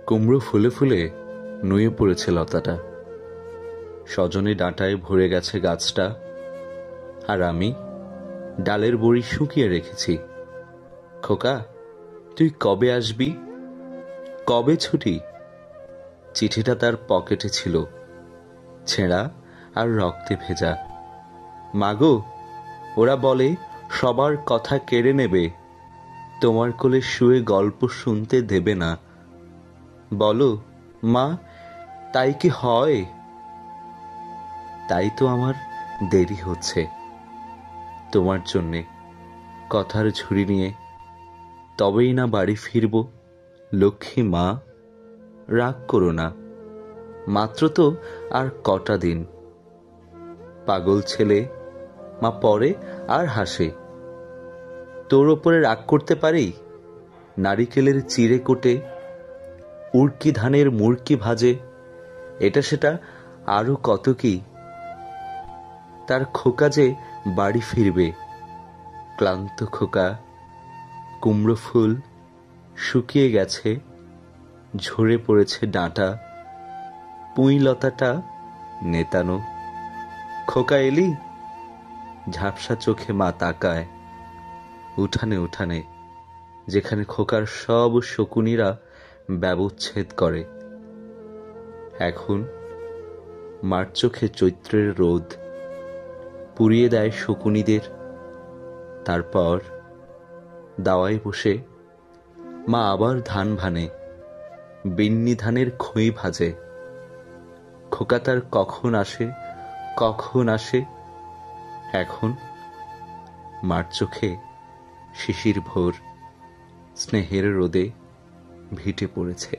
কুমড়ো ফুলে ফুলে নুয়ে পড়েছে লতাটা, সজনে ডাঁটায় ভরে গেছে গাছটা, আর আমি ডালের বড়ি শুকিয়ে রেখেছি। খোকা, তুই কবে আসবি? কবে ছুটি? চিঠিটা তার পকেটে ছিল, ছেঁড়া আর রক্তে ভেজা। মাগো, ওরা বলে সবার কথা কেড়ে নেবে, তোমার কোলে শুয়ে গল্প শুনতে দেবে না। বলো মা, তাই কি হয়? তাই তো আমার দেরি হচ্ছে তোমার জন্যে, কথার ঝুড়ি নিয়ে তবেই না বাড়ি ফিরব। লক্ষ্মী মা, রাগ করো না, মাত্র তো আর কটা দিন। পাগল ছেলে, মা পড়ে আর হাসে। তোর ওপরে রাগ করতে পারি? নারিকেলের চিড়ে কোটে, উড়কি ধানের মুড়কি ভাজে, এটা সেটা আরো কত কি। তার খোকা যে বাড়ি ফিরবে, ক্লান্ত খোকা। কুমড়ো ফুল শুকিয়ে গেছে, ঝরে পড়েছে ডাঁটা, পুঁই লতাটা নেতানো। খোকা এলি? ঝাপসা চোখে মা তাকায় উঠানে উঠানে, যেখানে খোকার সব শকুনিরা ব্যবচ্ছেদ করে। এখন মার চোখে চৈত্রের রোদ পুড়িয়ে দেয় শকুনিদের। তারপর দাওয়ায় বসে মা আবার ধান ভানে, বিন্নি ধানের খই ভাজে। খোকা তার কখন আসে, কখন আসে? এখন মার চোখে শিশির ভোর স্নেহের রোদে ভিটে পড়েছে।